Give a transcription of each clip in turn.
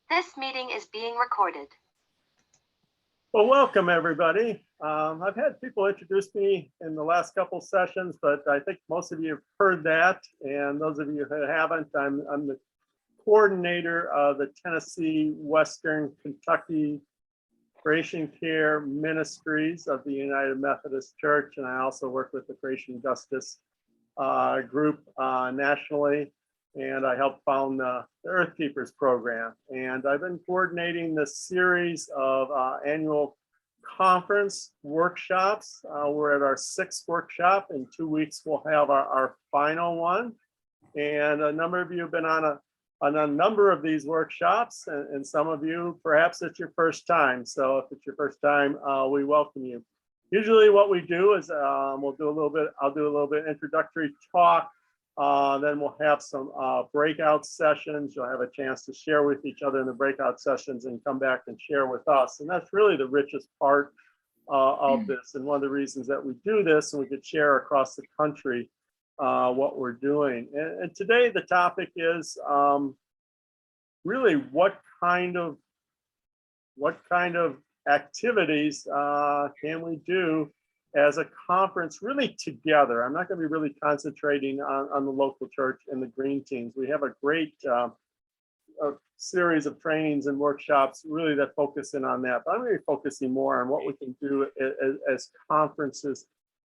This meeting is being recorded. Well, welcome everybody. I've had people introduce me in the last couple sessions, but I think most of you have heard that. And those of you who haven't, I'm the coordinator of the Tennessee Western Kentucky Creation Care Ministries of the United Methodist Church. And I also work with the Creation Justice group nationally. And I helped found the Earth Keepers program. And I've been coordinating this series of annual conference workshops. We're at our 6th workshop. In 2 weeks, we'll have our final one. And a number of you have been on a number of these workshops, and some of you, perhaps it's your first time. So if it's your first time, we welcome you. Usually what we do is I'll do a little bit introductory talk. Then we'll have some breakout sessions. You'll have a chance to share with each other in the breakout sessions and come back and share with us. And that's really the richest part of this. And one of the reasons that we do this, and we could share across the country what we're doing. And today the topic is really what kind of activities can we do as a conference really together. I'm not going to be really concentrating on the local church and the green teams. We have a great series of trainings and workshops really that focus in on that. But I'm going to be focusing more on what we can do as conferences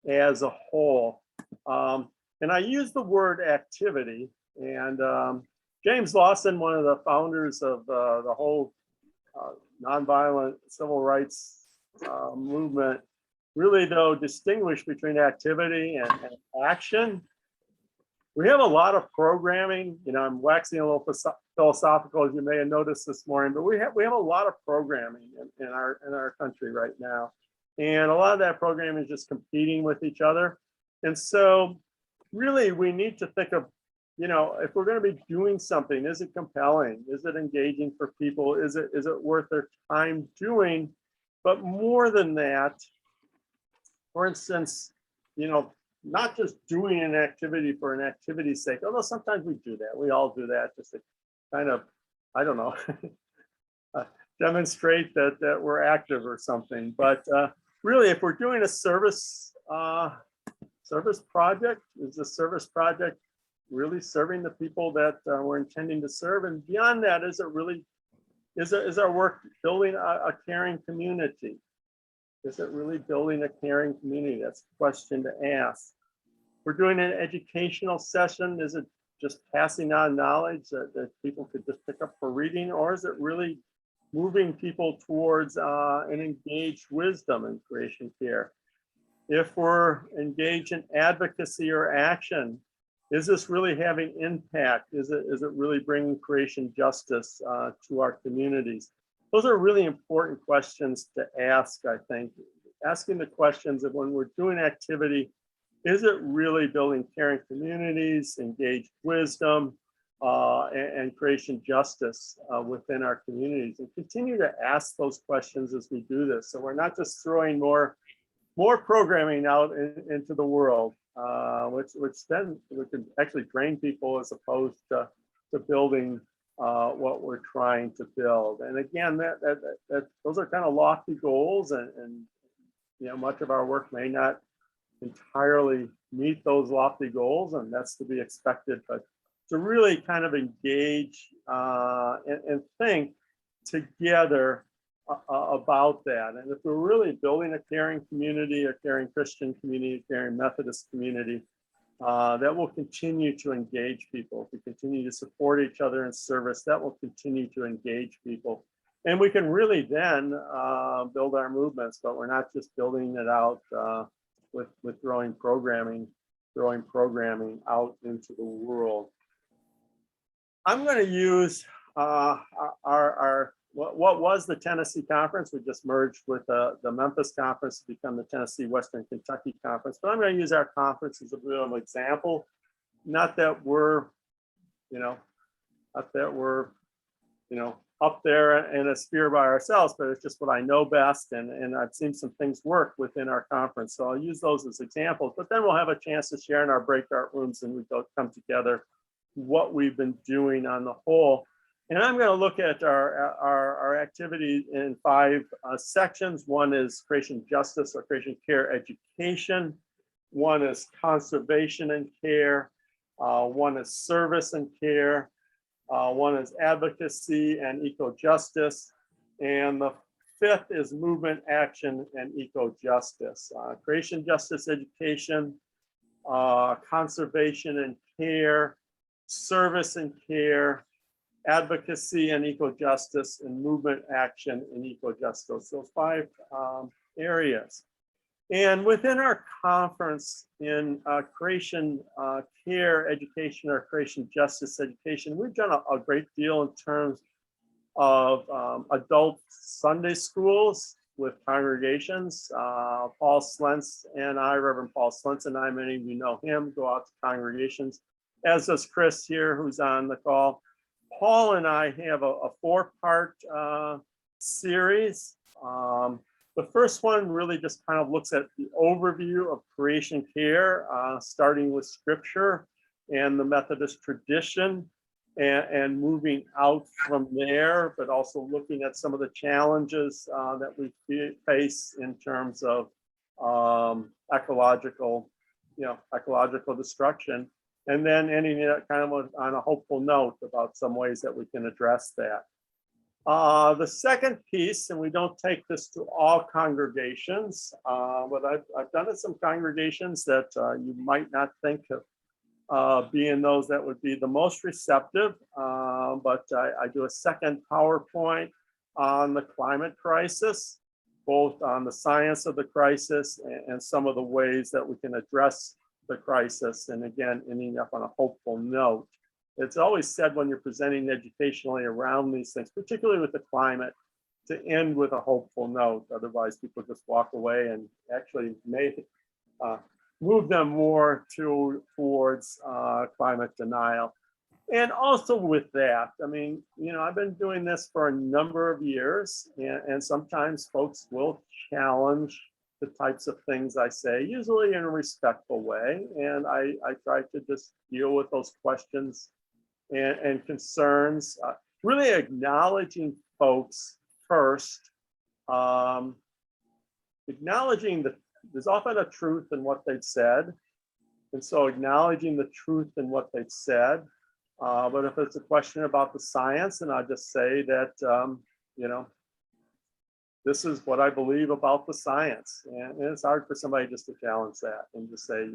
as a whole. And I use the word activity. And James Lawson, one of the founders of the whole nonviolent civil rights movement, really though distinguish between activity and action. We have a lot of programming. You know, I'm waxing a little philosophical, as you may have noticed this morning, but we have a lot of programming in our country right now. And a lot of that programming is just competing with each other. And so really we need to think of, you know, if we're going to be doing something, is it compelling? Is it engaging for people? Is it worth their time doing? But more than that, for instance, you know, not just doing an activity for an activity's sake, although sometimes we do that. We all do that just to kind of, I don't know, demonstrate that we're active or something. But really, if we're doing a service project, is the service project really serving the people that we're intending to serve? And beyond that, is our work building a caring community? Is it really building a caring community? That's a question to ask. We're doing an educational session. Is it just passing on knowledge that people could just pick up for reading? Or is it really moving people towards an engaged wisdom in creation care? If we're engaged in advocacy or action, is this really having impact? Is it really bringing creation justice to our communities? Those are really important questions to ask, I think. Asking the questions of when we're doing activity, is it really building caring communities, engaged wisdom, and creation justice within our communities? And continue to ask those questions as we do this. So we're not just throwing more programming out into the world, which then we can actually drain people as opposed to building what we're trying to build. And again, that those are kind of lofty goals, and you know, much of our work may not entirely meet those lofty goals, and that's to be expected. But to really kind of engage and think together about that. And if we're really building a caring community, a caring Christian community, a caring Methodist community, that will continue to engage people. If we continue to support each other in service, that will continue to engage people. And we can really then build our movements, but we're not just building it out with throwing programming out into the world. I'm going to use what was the Tennessee conference. We just merged with the Memphis conference to become the Tennessee Western Kentucky conference. But I'm going to use our conference as a bit of an example. Not that we're, up there in a sphere by ourselves, but it's just what I know best. And I've seen some things work within our conference. So I'll use those as examples, but then we'll have a chance to share in our breakout rooms and we come together what we've been doing on the whole. And I'm going to look at our activity in 5 sections. One is creation justice or creation care education. One is conservation and care. One is service and care. One is advocacy and eco-justice. And the 5th is movement, action, and eco-justice. Creation justice education, conservation and care, service and care, advocacy and eco-justice, and movement, action, and eco-justice. Those 5 areas. And within our conference in creation care education or creation justice education, we've done a great deal in terms of adult Sunday schools with congregations. Paul Slentz and I, Reverend Paul Slentz and I, many of you know him, go out to congregations, as does Chris here, who's on the call. Paul and I have a 4-part series. The first one really just kind of looks at the overview of creation care, starting with scripture and the Methodist tradition, and moving out from there, but also looking at some of the challenges that we face in terms of ecological destruction, and then ending it kind of on a hopeful note about some ways that we can address that. The second piece, and we don't take this to all congregations, but I've done it some congregations that you might not think of being those that would be the most receptive, but I do a second PowerPoint on the climate crisis, both on the science of the crisis and some of the ways that we can address the crisis, and again, ending up on a hopeful note. It's always said when you're presenting educationally around these things, particularly with the climate, to end with a hopeful note. Otherwise, people just walk away and actually may move them more towards climate denial. And also with that, I mean, I've been doing this for a number of years, and sometimes folks will challenge the types of things I say, usually in a respectful way. And I try to just deal with those questions and concerns, really acknowledging folks first, acknowledging that there's often a truth in what they've said. And so acknowledging the truth in what they've said. But if it's a question about the science, and I just say that, this is what I believe about the science. And it's hard for somebody just to challenge that and just say,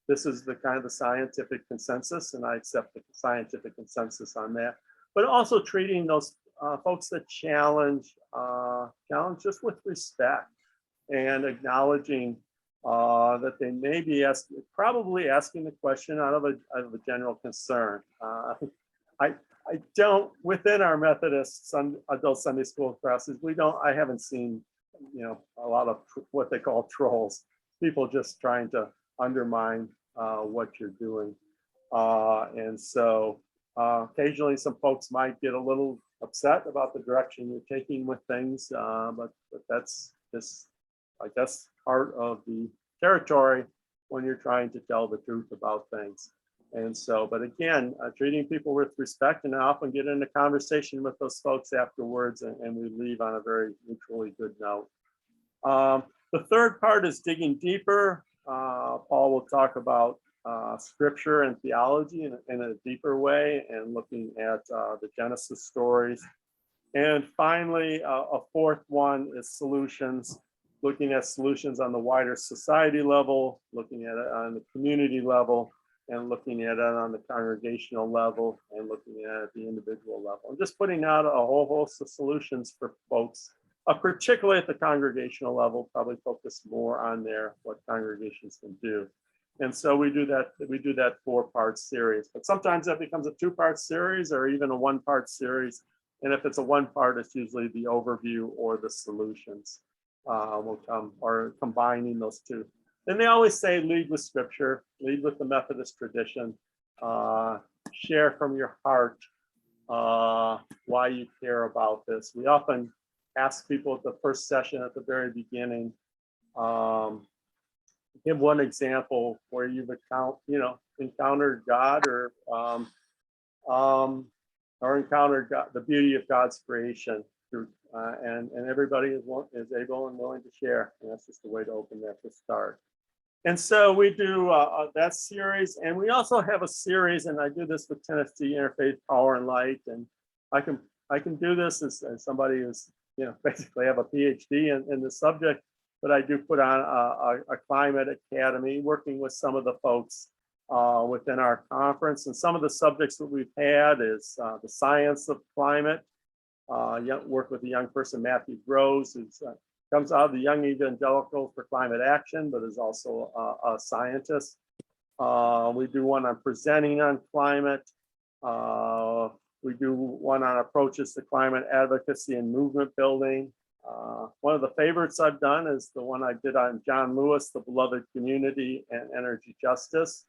this is the kind of the scientific consensus, and I accept the scientific consensus on that. But also treating those folks that challenge just with respect, and acknowledging that they may be probably asking the question out of a general concern. I don't, within our Methodist adult Sunday school classes, I haven't seen, a lot of what they call trolls, people just trying to undermine what you're doing. And so occasionally some folks might get a little upset about the direction you're taking with things, but that's just, I guess, part of the territory when you're trying to tell the truth about things. And so, but again, treating people with respect, and I often get into conversation with those folks afterwards, and we leave on a very mutually good note. The third part is digging deeper. Paul will talk about scripture and theology in a deeper way, and looking at the Genesis stories. And finally, a fourth one is solutions, looking at solutions on the wider society level, looking at it on the community level, and looking at it on the congregational level, and looking at the individual level. And just putting out a whole host of solutions for folks, particularly at the congregational level, probably focus more on what congregations can do. And so we do that 4-part series, but sometimes that becomes a 2-part series or even a 1-part series. And if it's a 1-part, it's usually the overview or the solutions will come, or combining those two. And they always say, lead with scripture, lead with the Methodist tradition, share from your heart why you care about this. We often ask people at the first session at the very beginning, give one example where you've encountered God, or or encounter God, the beauty of God's creation through, and everybody is able and willing to share. And that's just the way to open that to start. And so we do that series, and we also have a series, and I do this with Tennessee Interfaith Power and Light, and I can do this as somebody who's basically have a PhD in the subject, but I do put on a climate academy, working with some of the folks within our conference, and some of the subjects that we've had is the science of climate. Work with a young person, Matthew Groves, who comes out of the Young Evangelical for Climate Action, but is also a scientist. We do one on presenting on climate. We do one on approaches to climate advocacy and movement building. One of the favorites I've done is the one I did on John Lewis, the beloved community and energy justice.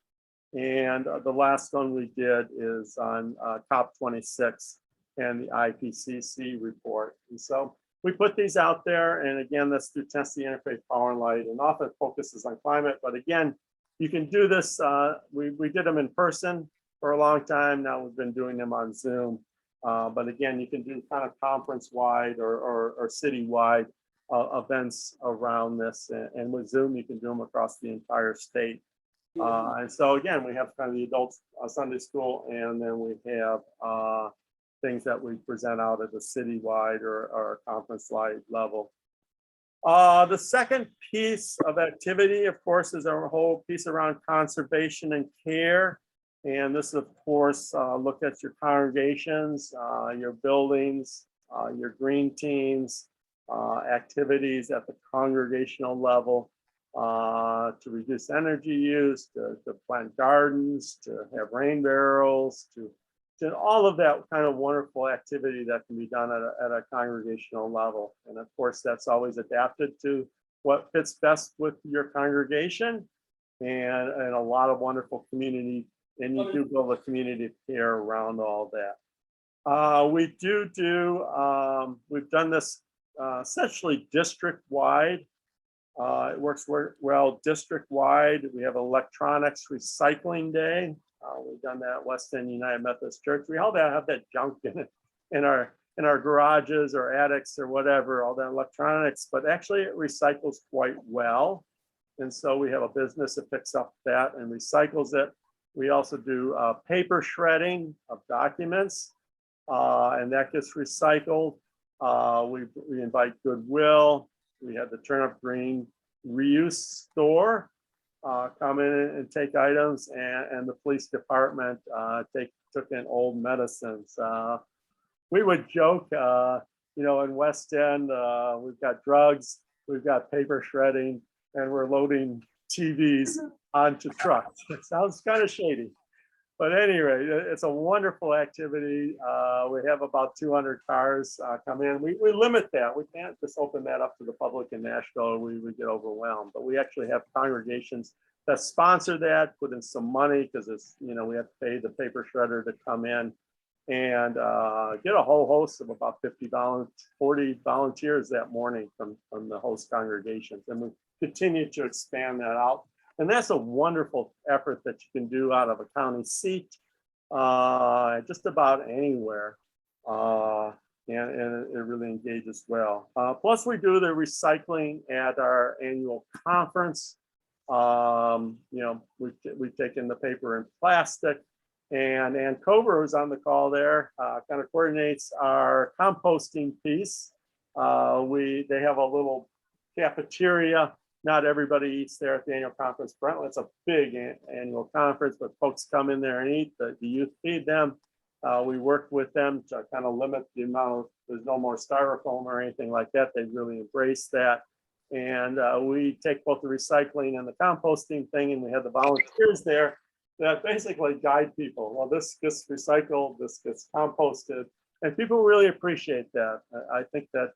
And the last one we did is on COP26 and the IPCC report. And so we put these out there, and again, that's through Tennessee Interfaith Power and Light, and often focuses on climate. But again, you can do this. We did them in person for a long time. Now we've been doing them on Zoom. But again, you can do kind of conference-wide or city-wide events around this. And with Zoom, you can do them across the entire state. And so again, we have kind of the adults Sunday school, and then we have things that we present out at the citywide or conference-wide level. The second piece of activity, of course, is our whole piece around conservation and care. And this, of course, look at your congregations, your buildings, your green teams, activities at the congregational level to reduce energy use, to plant gardens, to have rain barrels, to all of that kind of wonderful activity that can be done at a congregational level. And of course, that's always adapted to what fits best with your congregation, and a lot of wonderful community. And you do build a community of care around all that. We've done this essentially district-wide. It works well district-wide. We have electronics recycling day. We've done that at West End United Methodist Church. We all have that junk in our garages or attics or whatever, all that electronics, but actually it recycles quite well. And so we have a business that picks up that and recycles it. We also do paper shredding of documents, and that gets recycled. We invite Goodwill. We have the Turnip Green reuse store come in and take items, and the police department took in old medicines. We would joke, in West End, we've got drugs, we've got paper shredding, and we're loading TVs onto trucks. It sounds kind of shady, but anyway, it's a wonderful activity. We have about 200 cars come in. We limit that. We can't just open that up to the public in Nashville. We would get overwhelmed, but we actually have congregations that sponsor that, put in some money because it's, we have to pay the paper shredder to come in and get a whole host of about 40 volunteers that morning from the host congregations. And we continue to expand that out. And that's a wonderful effort that you can do out of a county seat, just about anywhere. And it really engages well. Plus, we do the recycling at our annual conference. We've taken the paper and plastic. And Ann Cover, who's on the call there, kind of coordinates our composting piece. They have a little cafeteria. Not everybody eats there at the annual conference. Brentwood, it's a big annual conference, but folks come in there and eat. The youth feed them. We work with them to kind of limit the amount there's no more styrofoam or anything like that. They really embrace that. And we take both the recycling and the composting thing, and we have the volunteers there that basically guide people. Well, this gets recycled, this gets composted, and people really appreciate that. I think that,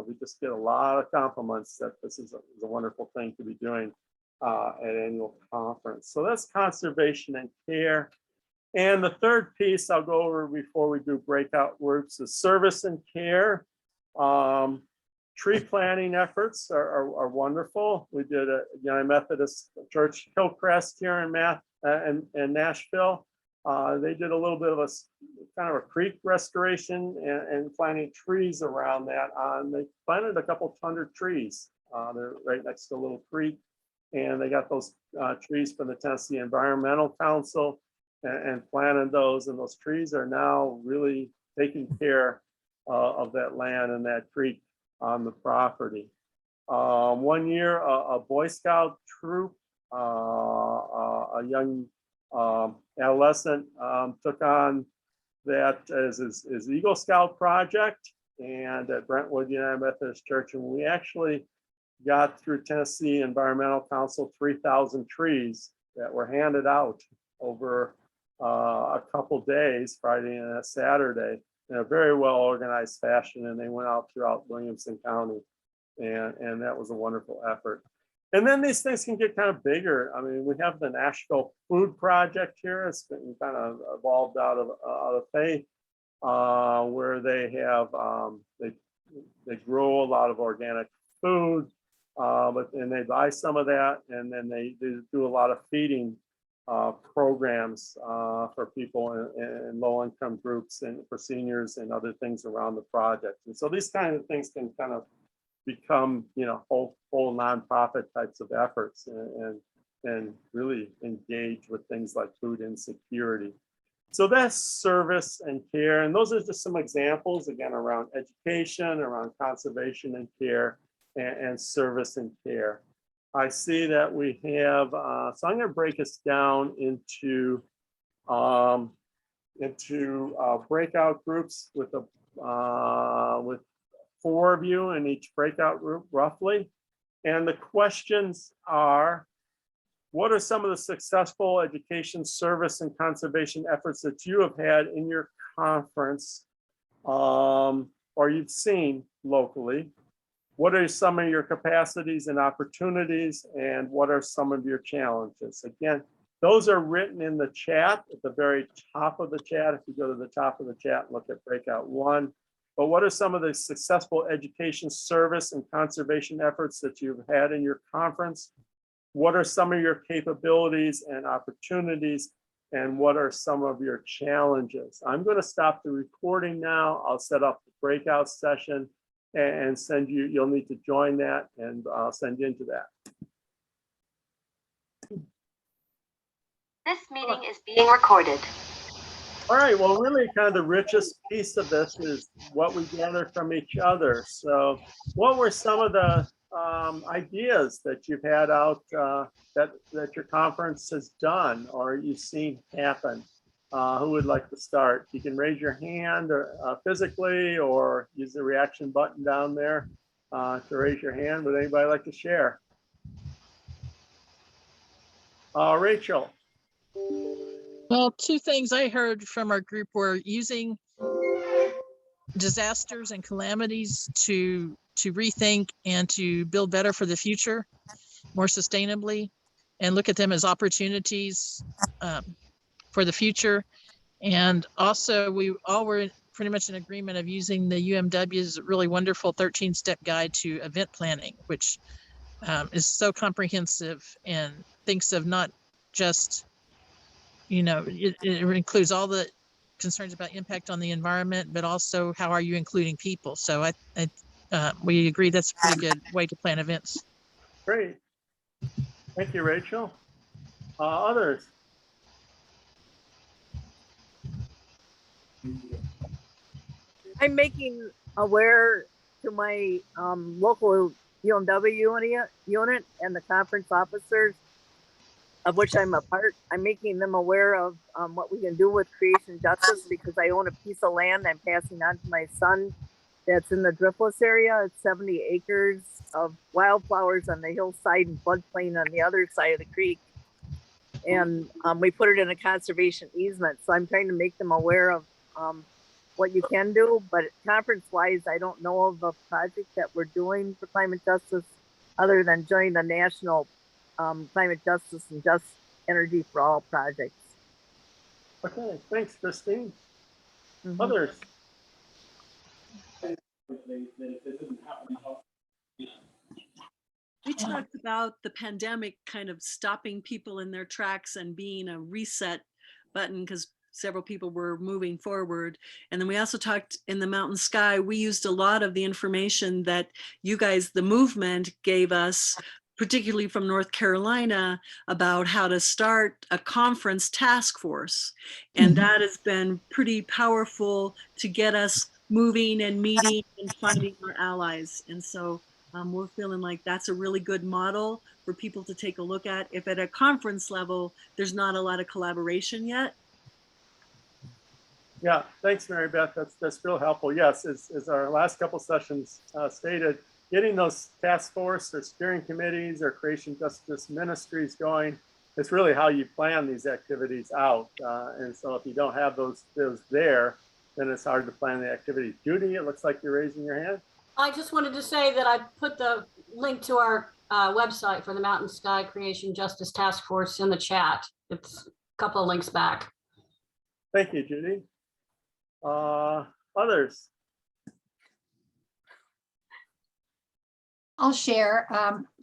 we just get a lot of compliments that this is a wonderful thing to be doing at annual conference. So that's conservation and care. And the third piece I'll go over before we do breakout groups is service and care. Tree planting efforts are wonderful. We did a United Methodist Church Hillcrest here in Nashville. They did a little bit of a kind of a creek restoration and planting trees around that. They planted a couple hundred trees. They're right next to a little creek, and they got those trees from the Tennessee Environmental Council and planted those. And those trees are now really taking care of that land and that creek on the property. One year, a Boy Scout troop, a young adolescent took on that as his Eagle Scout project, and at Brentwood United Methodist Church. And we actually got through Tennessee Environmental Council 3,000 trees that were handed out over a couple days, Friday and a Saturday, in a very well organized fashion. And they went out throughout Williamson County. And that was a wonderful effort. And then these things can get kind of bigger. I mean, we have the Nashville Food Project here. It's been kind of evolved out of faith, where they have they grow a lot of organic food, and they buy some of that, and then they do a lot of feeding programs for people in low-income groups and for seniors and other things around the project. And so these kind of things can kind of become, whole nonprofit types of efforts, and really engage with things like food insecurity. So that's service and care. And those are just some examples, again, around education, around conservation and care, and service and care. I see that we have, so I'm going to break us down into breakout groups with 4 of you in each breakout group, roughly. And the questions are, what are some of the successful education, service, and conservation efforts that you have had in your conference or you've seen locally? What are some of your capacities and opportunities, and what are some of your challenges? Again, those are written in the chat at the very top of the chat. If you go to the top of the chat and look at breakout 1. But what are some of the successful education, service, and conservation efforts that you've had in your conference? What are some of your capabilities and opportunities? And what are some of your challenges? I'm going to stop the recording now. I'll set up the breakout session and send you, you'll need to join that, and I'll send you into that. This meeting is being recorded. All right, well, really kind of the richest piece of this is what we gather from each other. So what were some of the ideas that you've had out that your conference has done or you've seen happen? Who would like to start? You can raise your hand or physically, or use the reaction button down there to raise your hand. Would anybody like to share? Rachel. Well, 2 things I heard from our group were using disasters and calamities to rethink and to build better for the future, more sustainably, and look at them as opportunities for the future. And also, we all were pretty much in agreement of using the UMW's really wonderful 13-step guide to event planning, which is so comprehensive and thinks of not just, it includes all the concerns about impact on the environment, but also how are you including people? So we agree that's a pretty good way to plan events. Great. Thank you, Rachel. Others? I'm making aware to my local UMW unit and the conference officers, of which I'm a part. I'm making them aware of what we can do with creation justice, because I own a piece of land I'm passing on to my son that's in the Driftless area. It's 70 acres of wildflowers on the hillside and floodplain on the other side of the creek. And we put it in a conservation easement. So I'm trying to make them aware of what you can do. But conference-wise, I don't know of a project that we're doing for climate justice other than joining the national climate justice and just energy for all projects. Okay, thanks, Christine. Others? We talked about the pandemic kind of stopping people in their tracks and being a reset button because several people were moving forward. And then we also talked in the Mountain Sky. We used a lot of the information that you guys, the movement, gave us, particularly from North Carolina, about how to start a conference task force. And that has been pretty powerful to get us moving and meeting and finding our allies. And so we're feeling like that's a really good model for people to take a look at. If at a conference level, there's not a lot of collaboration yet. Yeah, thanks, Mary Beth. That's real helpful. Yes, as our last couple sessions stated, getting those task force or steering committees or creation justice ministries going, it's really how you plan these activities out. And so if you don't have those there, then it's hard to plan the activities. Judy, it looks like you're raising your hand. I just wanted to say that I put the link to our website for the Mountain Sky Creation Justice Task Force in the chat. It's a couple of links back. Thank you, Judy. Others? I'll share.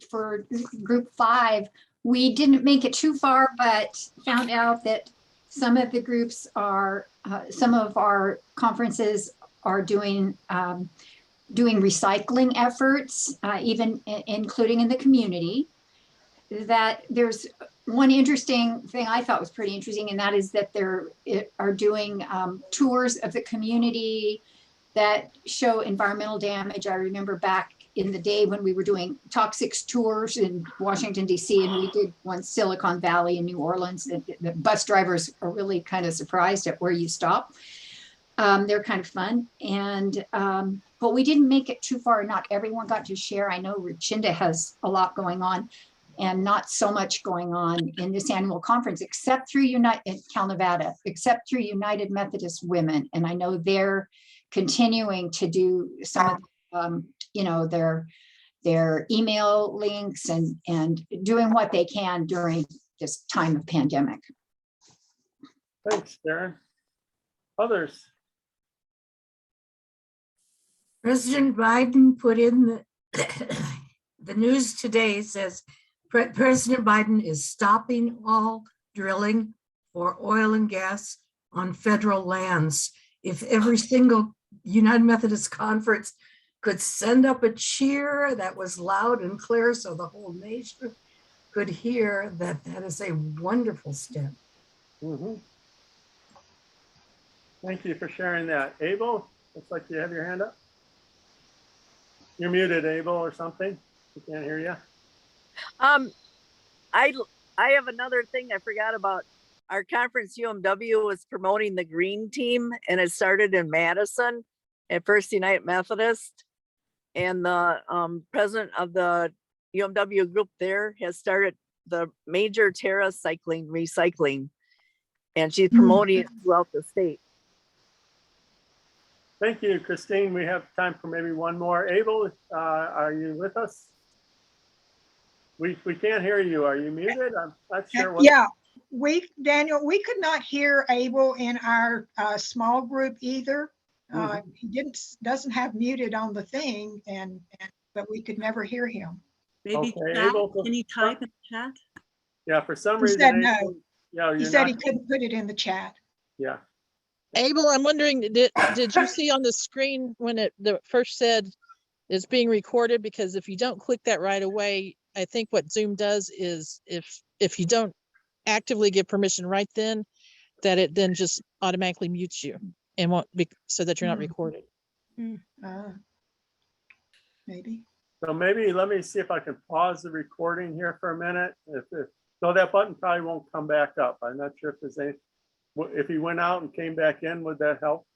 For group 5, we didn't make it too far, but found out that some of the groups are, some of our conferences are doing recycling efforts, even including in the community. That there's one interesting thing I thought was pretty interesting, and that is that are doing tours of the community that show environmental damage. I remember back in the day when we were doing toxic tours in Washington, D.C., and we did one Silicon Valley in New Orleans. The bus drivers are really kind of surprised at where you stop. They're kind of fun. And but we didn't make it too far. Not everyone got to share. I know Richinda has a lot going on and not so much going on in this annual conference, except through Cal Nevada, except through United Methodist Women. And I know they're continuing to do some of their email links and doing what they can during this time of pandemic. Thanks, Darren. Others? President Biden put in the news today says President Biden is stopping all drilling for oil and gas on federal lands. If every single United Methodist Conference could send up a cheer that was loud and clear so the whole nation could hear that, that is a wonderful step. Mm-hmm. Thank you for sharing that. Abel, looks like you have your hand up. You're muted, Abel, or something. We can't hear you. I have another thing I forgot about. Our conference UMW was promoting the green team, and it started in Madison at First United Methodist. And the president of the UMW group there has started the major TerraCycling recycling, and she's promoting it throughout the state. Thank you, Christine. We have time for maybe one more. Abel, are you with us? We can't hear you. Are you muted? I'm not sure what. Yeah, Daniel, we could not hear Abel in our small group either. He doesn't have muted on the thing, but we could never hear him. Maybe Okay, chat. Abel, Can you type in the chat? Yeah, for some He reason. said Abel, no. yeah, He said he couldn't put it in the chat. Yeah. Abel, I'm wondering, did you see on the screen when the first said it's being recorded? Because if you don't click that right away, I think what Zoom does is if you don't actively give permission right then, that it then just automatically mutes you and won't be, so that you're not recorded. Maybe. So maybe let me see if I can pause the recording here for a minute. So that button probably won't come back up. I'm not sure if there's any. If he went out and came back in, would that help?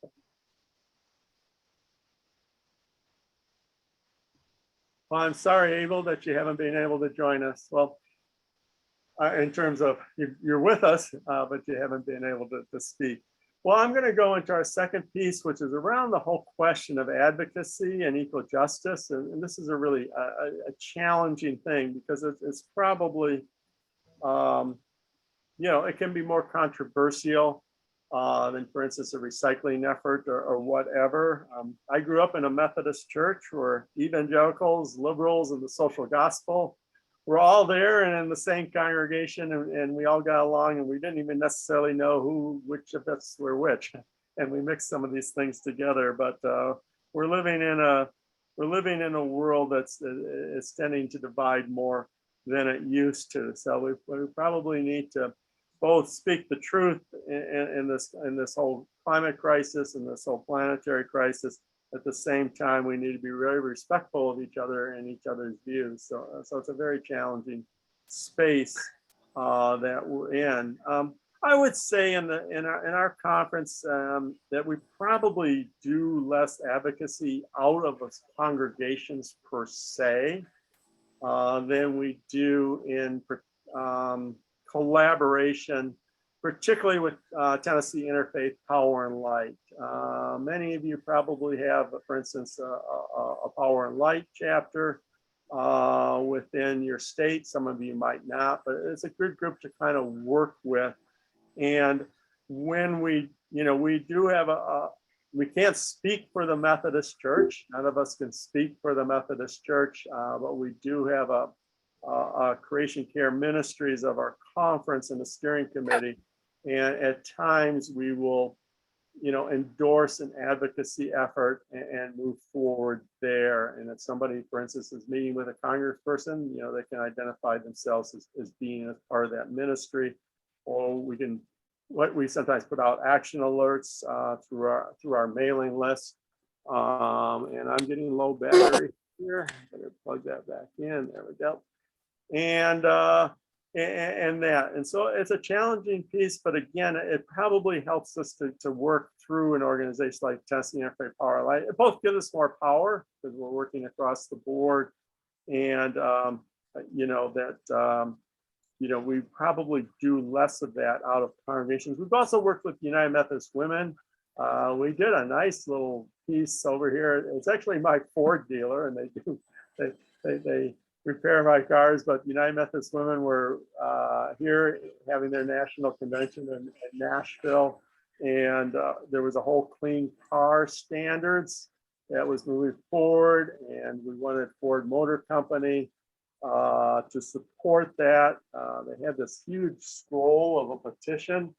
Well, I'm sorry, Abel, that you haven't been able to join us. Well, in terms of you're with us, but you haven't been able to speak. Well, I'm going to go into our second piece, which is around the whole question of advocacy and equal justice. And this is a really a challenging thing because it's probably, it can be more controversial than, for instance, a recycling effort or whatever. I grew up in a Methodist church where evangelicals, liberals, and the social gospel we're all there and in the same congregation, and we all got along, and we didn't even necessarily know which of us were which, and we mixed some of these things together. But we're living in a world that's is tending to divide more than it used to. So we probably need to both speak the truth in this whole climate crisis and this whole planetary crisis. At the same time, we need to be very respectful of each other and each other's views. So it's a very challenging space that we're in. I would say in our conference that we probably do less advocacy out of congregations per se than we do in collaboration, particularly with Tennessee Interfaith Power and Light. Many of you probably have, for instance, a Power and Light chapter within your state. Some of you might not, but it's a good group to kind of work with. And when we do have we can't speak for the Methodist Church. None of us can speak for the Methodist Church, but we do have a Creation Care Ministries of our conference and the steering committee. And at times we will, endorse an advocacy effort and move forward there. And if somebody, for instance, is meeting with a congressperson, they can identify themselves as being a part of that ministry. Or we sometimes put out action alerts through our mailing list. And I'm getting low battery here. Better plug that back in. There we go. And so it's a challenging piece, but again, it probably helps us to work through an organization like Tennessee Interfaith Power and Light. It both gives us more power because we're working across the board, and we probably do less of that out of congregations. We've also worked with United Methodist Women. We did a nice little piece over here. It's actually my Ford dealer, and they repair my cars, but United Methodist Women were here having their national convention in Nashville, and there was a whole clean car standards that was moving forward, and we wanted Ford Motor Company to support that. They had this huge scroll of a petition,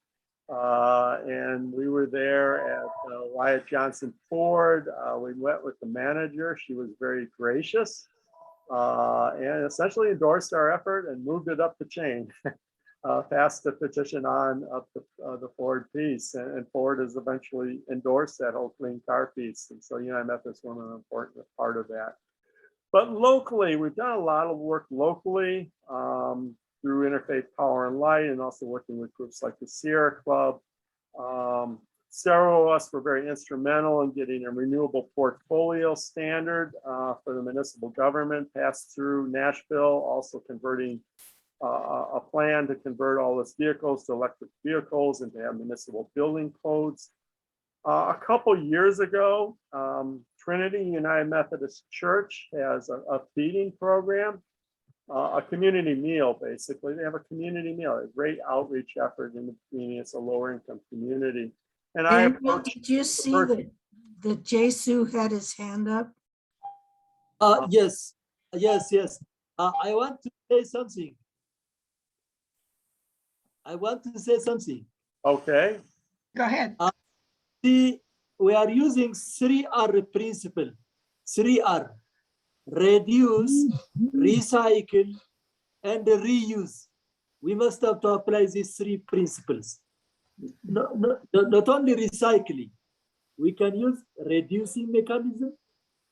and we were there at Wyatt Johnson Ford. We met with the manager. She was very gracious. And essentially endorsed our effort and moved it up the chain, passed the petition on up the Ford piece, and Ford has eventually endorsed that whole clean car piece. And so United Methodist Women are an important part of that. But locally, we've done a lot of work locally through Interfaith Power and Light, and also working with groups like the Sierra Club. Several of us were very instrumental in getting a renewable portfolio standard for the municipal government passed through Nashville, also converting a plan to convert all its vehicles to electric vehicles and to have municipal building codes. A couple years ago, Trinity United Methodist Church has a feeding program, a community meal, basically. They have a community meal, a great outreach effort in the community. It's a lower income community. And Daniel, did you see that Jesu had his hand up? Yes. I want to say something. Okay. Go ahead. We are using 3R principle. 3R: reduce, recycle, and reuse. We must have to apply these three principles. Not only recycling, we can use reducing mechanism.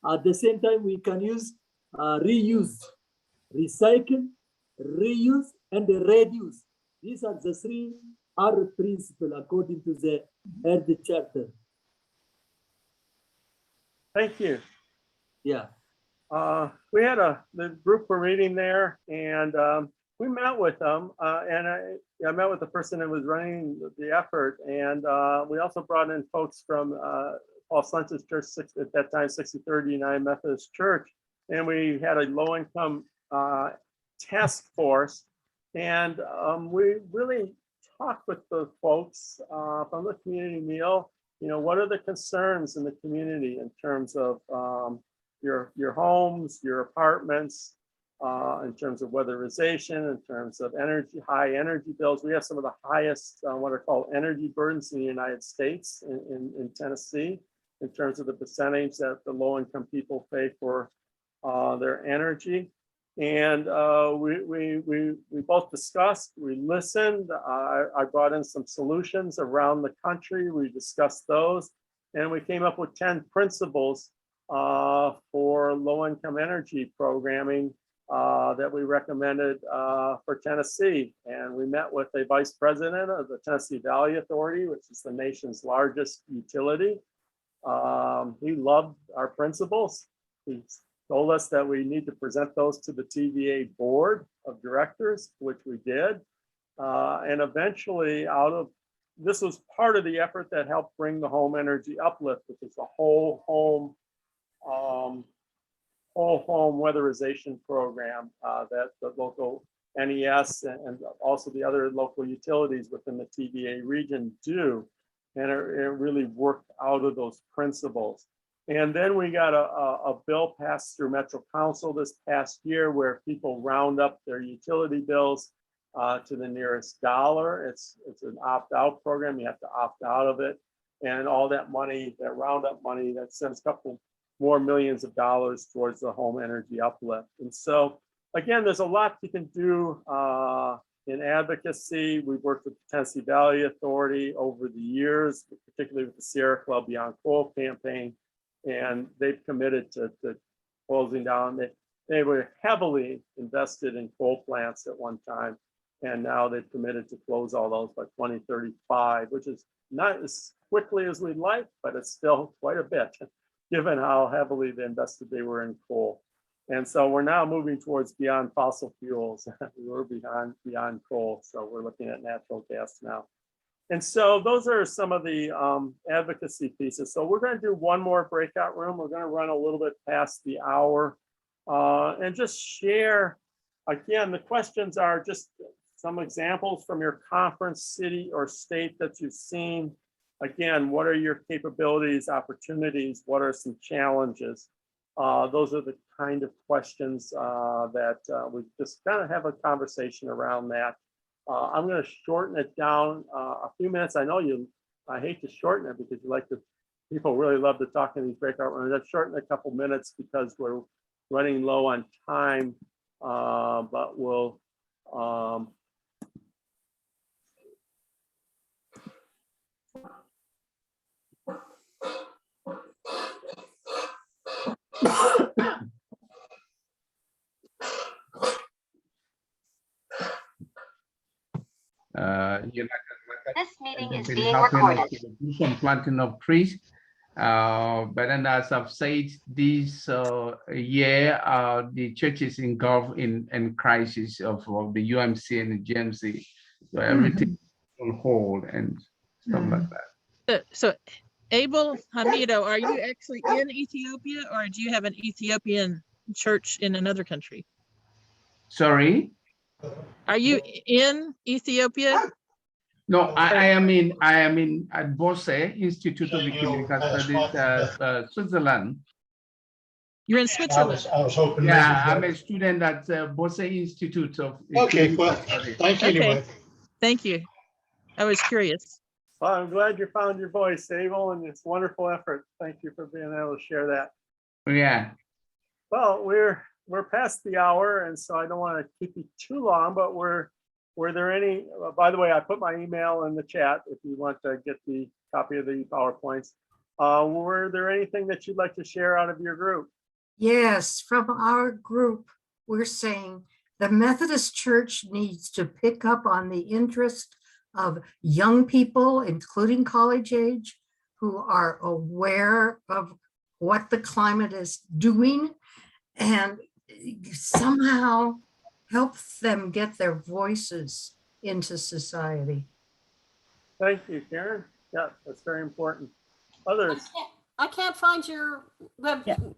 At the same time, we can use reuse, recycle, reuse, and reduce. These are the 3R principle according to the Earth Charter. Thank you. Yeah. We had the group were meeting there, and we met with them, and I met with the person that was running the effort, and we also brought in folks from Paul Slentz's church, at that time 6030 United Methodist Church, and we had a low-income task force, and we really talked with the folks from the community meal. What are the concerns in the community in terms of your homes, your apartments, in terms of weatherization, in terms of energy, high energy bills. We have some of the highest, what are called energy burdens in the United States in Tennessee, in terms of the percentage that the low-income people pay for their energy. And we both discussed, we listened. I brought in some solutions around the country. We discussed those, and we came up with 10 principles for low-income energy programming that we recommended for Tennessee. And we met with a vice president of the Tennessee Valley Authority, which is the nation's largest utility. He loved our principles. He told us that we need to present those to the TVA board of directors, which we did. And eventually this was part of the effort that helped bring the home energy uplift, which is a whole home weatherization program that the local NES and also the other local utilities within the TVA region do. And it really worked out of those principles. And then we got a bill passed through Metro Council this past year where people round up their utility bills to the nearest dollar. It's an opt-out program. You have to opt out of it. And all that money, that roundup money, that sends a couple more millions of dollars towards the home energy uplift. And so, again, there's a lot you can do in advocacy. We've worked with the Tennessee Valley Authority over the years, particularly with the Sierra Club Beyond Coal campaign. And they've committed to closing down. They were heavily invested in coal plants at one time. And now they've committed to close all those by 2035, which is not as quickly as we'd like, but it's still quite a bit, given how heavily they invested they were in coal. And so we're now moving towards beyond fossil fuels. We're beyond coal. So we're looking at natural gas now. And so those are some of the advocacy pieces. So we're going to do one more breakout room. We're going to run a little bit past the hour and just share. Again, the questions are just some examples from your conference, city, or state that you've seen. Again, what are your capabilities, opportunities? What are some challenges? Those are the kind of questions that we just kind of have a conversation around that. I'm going to shorten it down a few minutes. I know I hate to shorten it because people really love to talk in these breakout rooms. I've shortened a couple minutes because we're running low on time, but we'll, This meeting is being recorded. Planting of trees. But then as I've said, this year, the church is engulfed in crisis of the UMC and the GMC. So everything on hold and stuff like that. So Abel Hamido, are you actually in Ethiopia, or do you have an Ethiopian church in another country? Sorry? Are you in Ethiopia? No, I am in at Bose Institute of Ecumenical Studies, Switzerland. You're in Switzerland. I was hoping. Yeah, I'm a student at Bose Institute of Okay, well, Studies. thank you anyway. Okay. Thank you. I was curious. Well, I'm glad you found your voice, Abel, and it's wonderful effort. Thank you for being able to share that. Yeah. Well, we're past the hour, and so I don't want to keep you too long, but were there any, by the way, I put my email in the chat if you want to get the copy of the PowerPoints. Were there anything that you'd like to share out of your group? Yes, from our group, we're saying the Methodist Church needs to pick up on the interest of young people, including college age, who are aware of what the climate is doing and somehow help them get their voices into society. Thank you, Karen. Yeah, that's very important. Others? I can't find your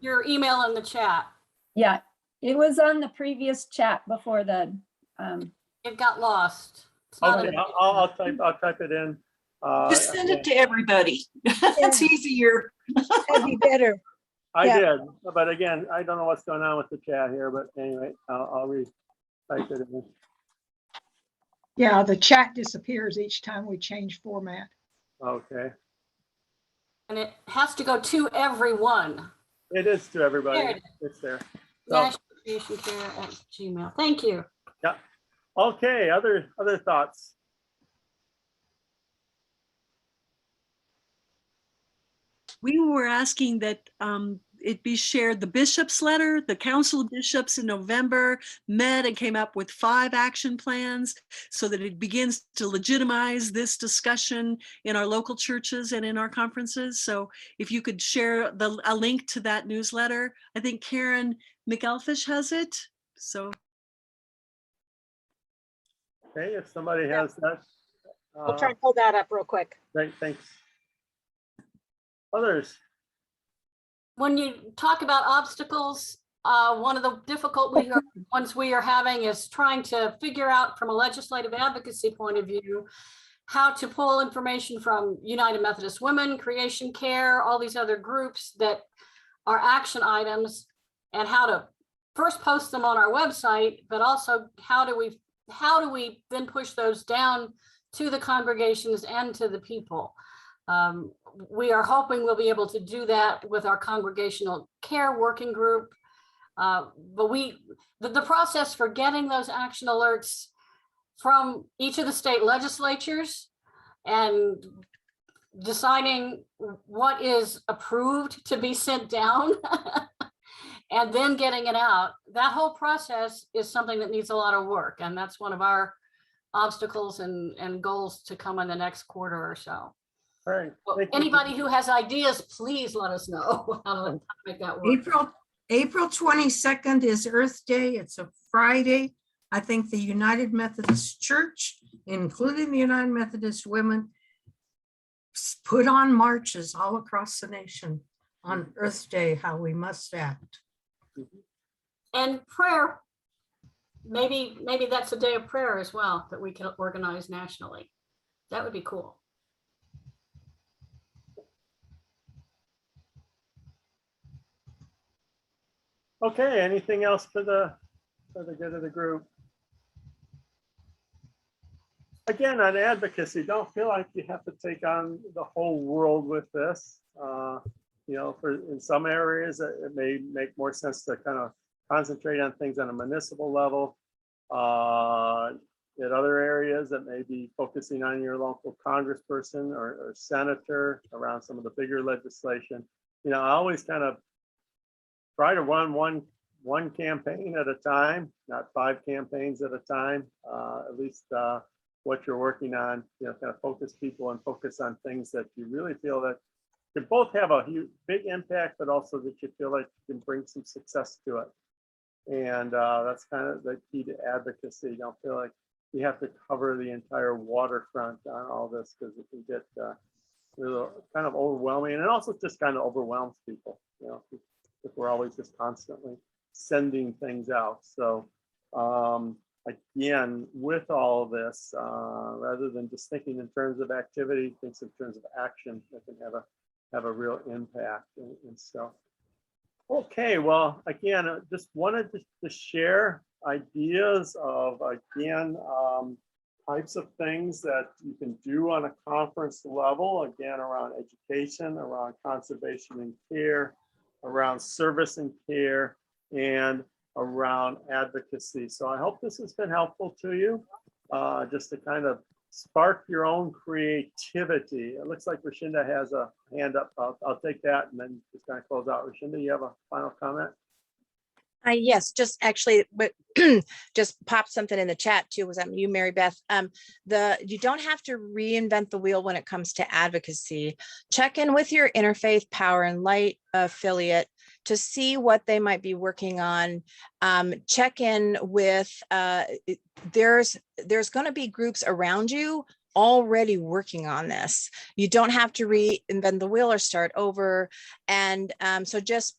your email in the chat. Yeah, it was on the previous chat before the. It got lost. It's not Okay, in- I'll type it in. Just send it to everybody. That's easier. That'd be better. I Yeah. did, but again, I don't know what's going on with the chat here, but anyway, I'll re-type it in. Yeah, the chat disappears each time we change format. Okay, And it has to go to everyone. it is to everybody. There it is. It's there. So, National Creation Care at Gmail. Thank you. yeah. Okay, other thoughts? We were asking that it be shared. The bishop's letter, the council of bishops in November met and came up with 5 action plans so that it begins to legitimize this discussion in our local churches and in our conferences. So if you could share a link to that newsletter, I think Karen McElfish has it. So. Okay, if somebody has that. I'll try and pull that up real quick. Great, thanks. Others? When you talk about obstacles, one of the difficult ones we are having is trying to figure out from a legislative advocacy point of view, how to pull information from United Methodist Women, Creation Care, all these other groups that are action items, and how to first post them on our website, but also how do we then push those down to the congregations and to the people. We are hoping we'll be able to do that with our congregational care working group. But the process for getting those action alerts from each of the state legislatures and deciding what is approved to be sent down and then getting it out, that whole process is something that needs a lot of work. And that's one of our obstacles and goals to come in the next quarter or so. All right. Anybody who has ideas, please let us know how to make that work. April 22nd is Earth Day. It's a Friday. I think the United Methodist Church, including the United Methodist Women, put on marches all across the nation on Earth Day, how we must act. And prayer. Maybe that's a day of prayer as well that we can organize nationally. That would be cool. Okay, anything else for the good of the group? Again, on advocacy, don't feel like you have to take on the whole world with this. You know, in some areas, it may make more sense to kind of concentrate on things on a municipal level. In other areas, it may be focusing on your local congressperson or senator around some of the bigger legislation. You know, I always kind of try to run one campaign at a time, not 5 campaigns at a time. At least what you're working on, you know, kind of focus people and focus on things that you really feel that can both have a huge, big impact, but also that you feel like you can bring some success to it. And that's kind of the key to advocacy. You don't feel like you have to cover the entire waterfront on all this, because it can get really kind of overwhelming, and it also just kind of overwhelms people, you know, if we're always just constantly sending things out. So again, with all of this, rather than just thinking in terms of activity, think in terms of action that can have a real impact and stuff. Okay, well, again, I just wanted to share ideas of, again, types of things that you can do on a conference level, again, around education, around conservation and care, around service and care, and around advocacy. So I hope this has been helpful to you, just to kind of spark your own creativity. It looks like Rashinda has a hand up. I'll take that and then just kind of close out. Rashinda, you have a final comment? Yes, just actually, but just pop something in the chat too. Was that you, Mary Beth? You don't have to reinvent the wheel when it comes to advocacy. Check in with your Interfaith Power and Light affiliate to see what they might be working on. Check in with, there's going to be groups around you already working on this. You don't have to reinvent the wheel or start over. And so just,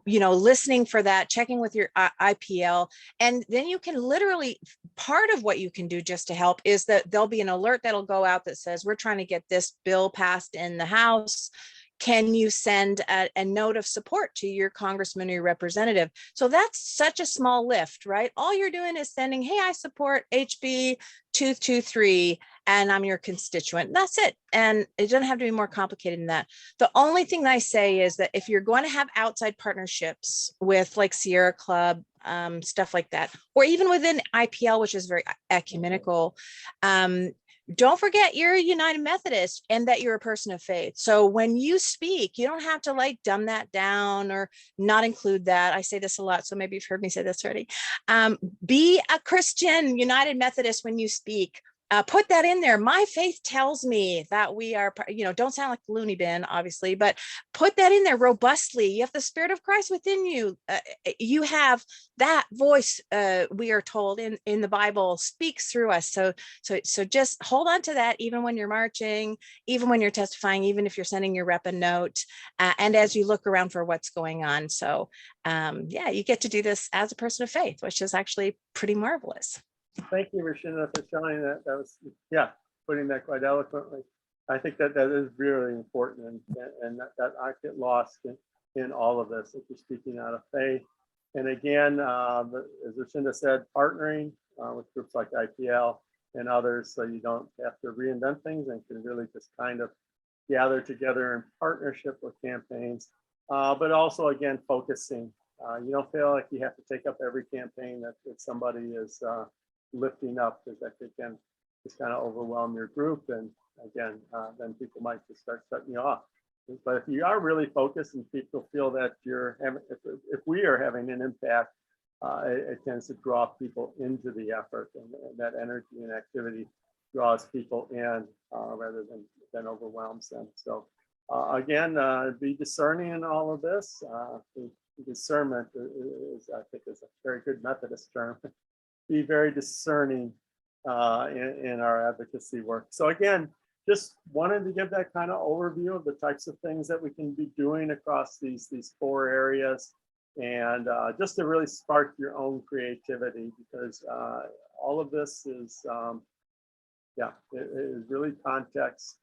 you know, listening for that, checking with your IPL, and then you can literally, part of what you can do just to help is that there'll be an alert that'll go out that says, we're trying to get this bill passed in the House. can you send a note of support to your congressman or your representative? So that's such a small lift, right? All you're doing is sending, hey, I support HB 223 and I'm your constituent. That's it. And it doesn't have to be more complicated than that. The only thing that I say is that if you're going to have outside partnerships with like Sierra Club, stuff like that, or even within IPL, which is very ecumenical, don't forget you're a United Methodist and that you're a person of faith. So when you speak, you don't have to like dumb that down or not include that. I say this a lot, so maybe you've heard me say this already. Be a Christian United Methodist when you speak. Put that in there. My faith tells me that we are, don't sound like the loony bin, obviously, but put that in there robustly. You have the Spirit of Christ within you. You have that voice, we are told in the Bible, speaks through us. So just hold on to that, even when you're marching, even when you're testifying, even if you're sending your rep a note, and as you look around for what's going on. So yeah, you get to do this as a person of faith, which is actually pretty marvelous. Thank you, Rashida, for showing that. That was, yeah, putting that quite eloquently. I think that is really important, and that I get lost in all of this if you're speaking out of faith. And again, as Rashida said, partnering with groups like IPL and others, so you don't have to reinvent things and can really just kind of gather together in partnership with campaigns, but also again focusing. You don't feel like you have to take up every campaign that somebody is lifting up, because that can just kind of overwhelm your group, and again then people might just start shutting you off. But if you are really focused and people feel that you're having, if we are having an impact, it tends to draw people into the effort, and that energy and activity draws people in rather than overwhelms them. So again, be discerning in all of this. Discernment is, I think, is a very good Methodist term. Be very discerning in our advocacy work. So again, just wanted to give that kind of overview of the types of things that we can be doing across these 4 areas, and just to really spark your own creativity, because all of this is, yeah, it is really context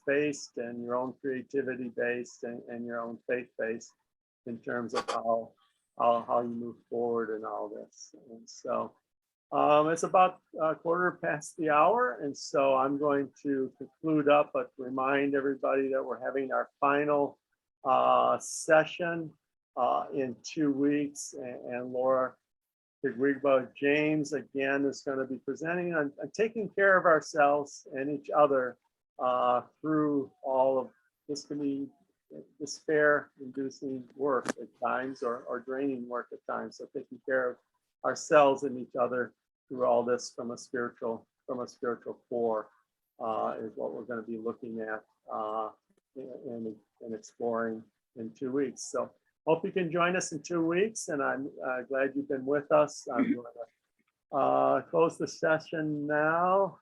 based, and your own creativity based, and your own faith based in terms of how you move forward in all this. And so it's about a quarter past the hour, and so I'm going to conclude up, but remind everybody that we're having our final session in 2 weeks, and Laura Figueroa James again is going to be presenting on taking care of ourselves and each other through all of this. Can be despair-inducing work at times, or draining work at times. So taking care of ourselves and each other through all this from a spiritual core is what we're going to be looking at and exploring in 2 weeks. So hope you can join us in 2 weeks, and I'm glad you've been with us. I'm going to close the session now.